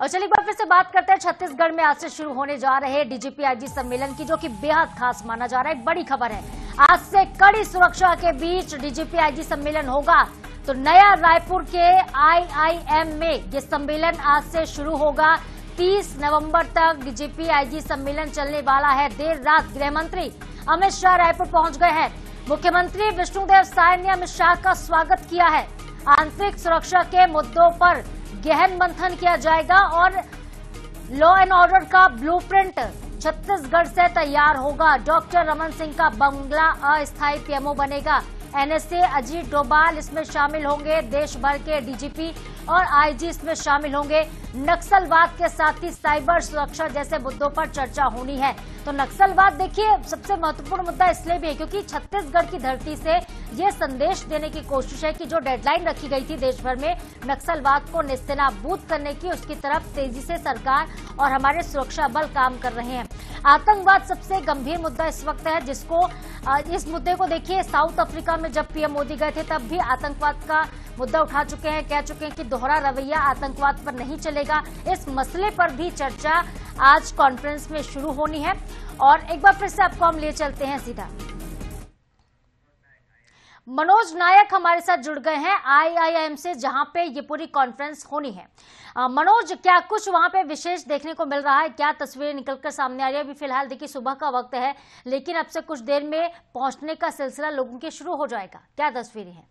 और चलिए एक बार फिर से बात करते हैं छत्तीसगढ़ में आज से शुरू होने जा रहे डीजीपी आईजी सम्मेलन की, जो कि बेहद खास माना जा रहा है। एक बड़ी खबर है, आज से कड़ी सुरक्षा के बीच डीजीपी आईजी सम्मेलन होगा। तो नया रायपुर के IIM में ये सम्मेलन आज से शुरू होगा। 30 नवंबर तक डीजीपी आईजी सम्मेलन चलने वाला है। देर रात गृह मंत्री अमित शाह रायपुर पहुंच गए हैं। मुख्यमंत्री विष्णुदेव साय ने अमित शाह का स्वागत किया है। आंतरिक सुरक्षा के मुद्दों पर गहन मंथन किया जाएगा और लॉ एंड ऑर्डर का ब्लूप्रिंट छत्तीसगढ़ से तैयार होगा। डॉक्टर रमन सिंह का बंगला अस्थायी PMO बनेगा। NSA अजीत डोभाल इसमें शामिल होंगे। देश भर के डीजीपी और आईजी इसमें शामिल होंगे। नक्सलवाद के साथ ही साइबर सुरक्षा जैसे मुद्दों पर चर्चा होनी है। तो नक्सलवाद देखिए सबसे महत्वपूर्ण मुद्दा इसलिए भी है क्योंकि छत्तीसगढ़ की धरती से ये संदेश देने की कोशिश है कि जो डेडलाइन रखी गई थी देश भर में नक्सलवाद को नेस्तनाबूद करने की, उसकी तरफ तेजी से सरकार और हमारे सुरक्षा बल काम कर रहे हैं। आतंकवाद सबसे गंभीर मुद्दा इस वक्त है, जिसको इस मुद्दे को देखिए साउथ अफ्रीका में जब PM मोदी गए थे तब भी आतंकवाद का मुद्दा उठा चुके हैं, कह चुके हैं कि दोहरा रवैया आतंकवाद पर नहीं चलेगा। इस मसले पर भी चर्चा आज कॉन्फ्रेंस में शुरू होनी है। और एक बार फिर से आपको हम ले चलते हैं सीधा, मनोज नायक हमारे साथ जुड़ गए हैं IIM से, जहां पे ये पूरी कॉन्फ्रेंस होनी है। मनोज, क्या कुछ वहां पे विशेष देखने को मिल रहा है? क्या तस्वीरें निकलकर सामने आ रही है? अभी फिलहाल देखिए सुबह का वक्त है, लेकिन अब से कुछ देर में पहुंचने का सिलसिला लोगों के शुरू हो जाएगा। क्या तस्वीरें हैं?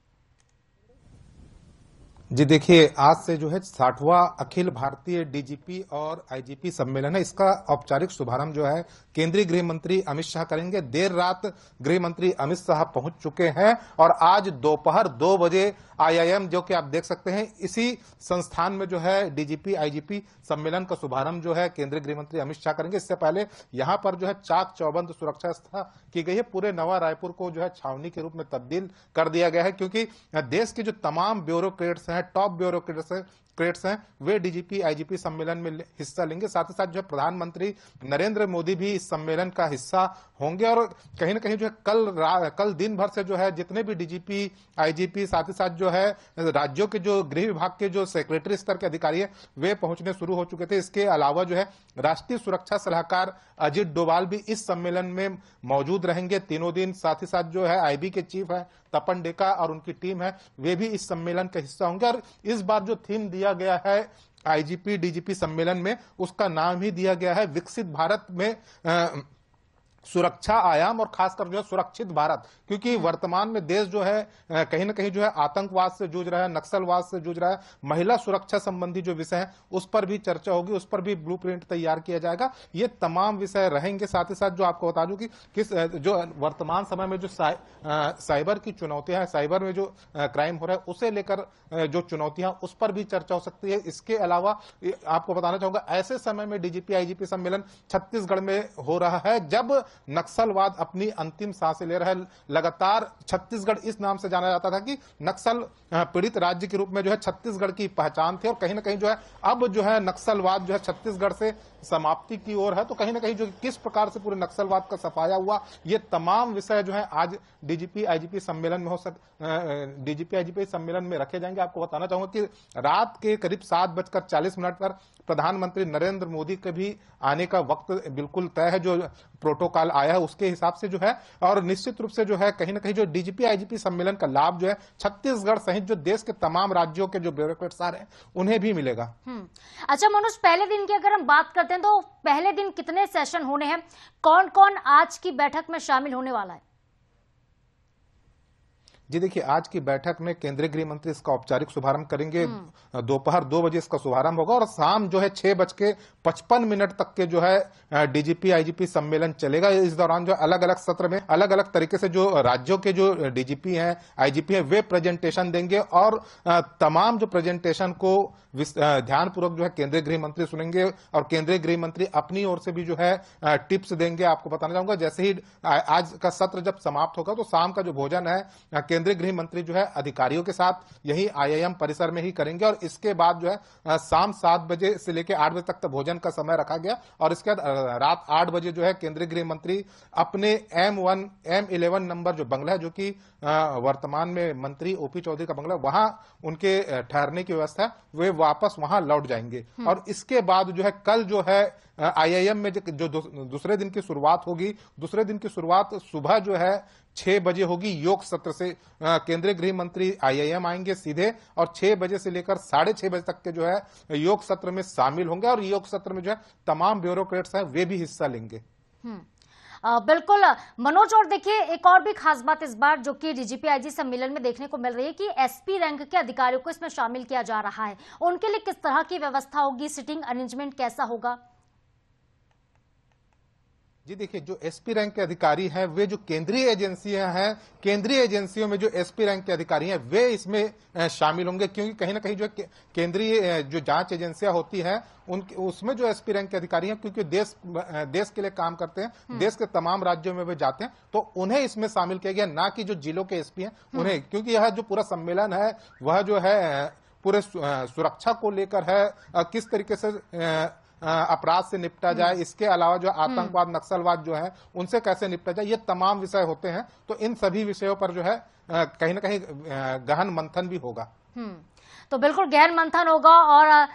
जी देखिए, आज से जो है 60वां अखिल भारतीय डीजीपी और आईजीपी सम्मेलन है। इसका औपचारिक शुभारंभ जो है केंद्रीय गृह मंत्री अमित शाह करेंगे। देर रात गृह मंत्री अमित शाह पहुंच चुके हैं और आज दोपहर 2 बजे IIM, जो कि आप देख सकते हैं इसी संस्थान में जो है डीजीपी आईजीपी सम्मेलन का शुभारंभ जो है केंद्रीय गृह मंत्री अमित शाह करेंगे। इससे पहले यहां पर जो है चाक चौबंद सुरक्षा व्यवस्था की गई है। पूरे नवा रायपुर को जो है छावनी के रूप में तब्दील कर दिया गया है, क्योंकि देश के जो तमाम ब्यूरोक्रेट्स हैं, टॉप ब्यूरोक्रेट्स हैं, वे डीजीपी आईजीपी सम्मेलन में हिस्सा लेंगे। साथ ही साथ जो है प्रधानमंत्री नरेंद्र मोदी भी इस सम्मेलन का हिस्सा होंगे। और कहीं ना कहीं जो है कल दिन भर से जो है जितने भी डीजीपी आईजीपी, साथ ही साथ जो है राज्यों के जो गृह विभाग के जो सेक्रेटरी स्तर के अधिकारी है वे पहुंचने शुरू हो चुके थे। इसके अलावा जो है राष्ट्रीय सुरक्षा सलाहकार अजीत डोभाल भी इस सम्मेलन में मौजूद रहेंगे तीनों दिन। साथ ही साथ जो है IB के चीफ है तपन डेका और उनकी टीम है, वे भी इस सम्मेलन का हिस्सा होंगे। और इस बार जो थीम दिया गया है IGP DGP सम्मेलन में, उसका नाम ही दिया गया है विकसित भारत में सुरक्षा आयाम और खासकर जो है सुरक्षित भारत। क्योंकि वर्तमान में देश जो है कहीं ना कहीं जो है आतंकवाद से जूझ रहा है, नक्सलवाद से जूझ रहा है, महिला सुरक्षा संबंधी जो विषय है उस पर भी चर्चा होगी, उस पर भी ब्लूप्रिंट तैयार किया जाएगा। ये तमाम विषय रहेंगे। साथ ही साथ जो आपको बता दूं कि जो वर्तमान समय में जो साइबर की चुनौतियां हैं, साइबर में जो क्राइम हो रहा है उसे लेकर जो चुनौतियां, उस पर भी चर्चा हो सकती है। इसके अलावा आपको बताना चाहूंगा, ऐसे समय में डीजीपी आईजीपी सम्मेलन छत्तीसगढ़ में हो रहा है जब नक्सलवाद अपनी अंतिम सांसें ले रहा है। लगातार छत्तीसगढ़ इस नाम से जाना जाता था कि नक्सल पीड़ित राज्य के रूप में जो है छत्तीसगढ़ की पहचान थी। और कहीं ना कहीं जो है अब जो है नक्सलवाद जो है छत्तीसगढ़ से समाप्ति की ओर है। तो कहीं ना कहीं जो किस प्रकार से पूरे नक्सलवाद का सफाया हुआ, ये तमाम विषय जो है आज डीजीपी आईजीपी सम्मेलन में डीजीपी आईजीपी सम्मेलन में रखे जाएंगे। आपको बताना चाहूंगा कि रात के करीब 7:40 पर प्रधानमंत्री नरेंद्र मोदी के भी आने का वक्त बिल्कुल तय है, जो प्रोटोकॉल आया है उसके हिसाब से जो है। और निश्चित रूप से जो है कहीं ना कहीं जो डीजीपी आईजीपी सम्मेलन का लाभ जो है छत्तीसगढ़ सहित जो देश के तमाम राज्यों के जो ब्यूरोक्रेट्स आ रहे हैं उन्हें भी मिलेगा। अच्छा मनोज, पहले दिन की अगर हम बात करते हैं तो पहले दिन कितने सेशन होने हैं? कौन कौन आज की बैठक में शामिल होने वाला है? जी देखिए, आज की बैठक में केंद्रीय गृह मंत्री इसका औपचारिक शुभारंभ करेंगे। दोपहर 2 बजे इसका शुभारंभ होगा और शाम जो है 6:55 तक के जो है डीजीपी आईजीपी सम्मेलन चलेगा। इस दौरान जो अलग अलग सत्र में अलग अलग तरीके से जो राज्यों के जो डीजीपी हैं आईजीपी हैं वे प्रेजेंटेशन देंगे और तमाम जो प्रेजेंटेशन को ध्यानपूर्वक जो है केंद्रीय गृह मंत्री सुनेंगे और केंद्रीय गृह मंत्री अपनी ओर से भी जो है टिप्स देंगे। आपको बताना चाहूंगा, जैसे ही आज का सत्र जब समाप्त होगा तो शाम का जो भोजन है केंद्रीय गृह मंत्री जो है अधिकारियों के साथ यही IIM परिसर में ही करेंगे और इसके बाद जो है शाम 7 बजे से लेकर 8 बजे तक भोजन का समय रखा गया और इसके बाद रात 8 बजे जो है केंद्रीय गृह मंत्री अपने M11 नंबर जो बंगला है, जो कि वर्तमान में मंत्री OP चौधरी का बंगला, वहां उनके ठहरने की व्यवस्था है, वे वापस वहां लौट जाएंगे। और इसके बाद जो है कल जो है IIM में जो दूसरे दिन की शुरुआत होगी, दूसरे दिन की शुरुआत सुबह जो है 6 बजे होगी योग सत्र से। केंद्रीय गृह मंत्री IIM आएंगे सीधे और 6 बजे से लेकर 6:30 बजे तक के जो है योग सत्र में शामिल होंगे और योग सत्र में जो है तमाम ब्यूरोक्रेट्स हैं वे भी हिस्सा लेंगे। बिल्कुल मनोज, और देखिए एक और भी खास बात इस बार जो कि DGP IG सम्मेलन में देखने को मिल रही है कि SP रैंक के अधिकारियों को इसमें शामिल किया जा रहा है। उनके लिए किस तरह की व्यवस्था होगी, सिटिंग अरेंजमेंट कैसा होगा? जी देखिए, जो SP रैंक के अधिकारी हैं वे जो केंद्रीय एजेंसियां हैं, केंद्रीय एजेंसियों में जो SP रैंक के अधिकारी हैं वे इसमें शामिल होंगे, क्योंकि कहीं ना कहीं जो केंद्रीय जो जांच एजेंसियां होती हैं उसमें जो SP रैंक के अधिकारी हैं, क्योंकि देश के लिए काम करते हैं, देश के तमाम राज्यों में वे जाते हैं, तो उन्हें इसमें शामिल किया गया, ना कि जो जिलों के SP हैं उन्हें, क्योंकि यह जो पूरा सम्मेलन है वह जो है पूरे सुरक्षा को लेकर है, किस तरीके से अपराध से निपटा जाए, इसके अलावा जो आतंकवाद नक्सलवाद जो है उनसे कैसे निपटा जाए, ये तमाम विषय होते हैं। तो इन सभी विषयों पर जो है कहीं ना कहीं गहन मंथन भी होगा। तो बिल्कुल गहन मंथन होगा और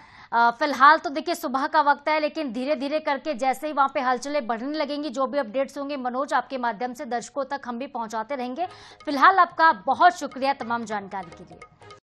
फिलहाल तो देखिए सुबह का वक्त है, लेकिन धीरे धीरे करके जैसे ही वहां पे हलचलें बढ़ने लगेंगी, जो भी अपडेट्स होंगे मनोज आपके माध्यम से दर्शकों तक हम भी पहुंचाते रहेंगे। फिलहाल आपका बहुत शुक्रिया तमाम जानकारी के लिए।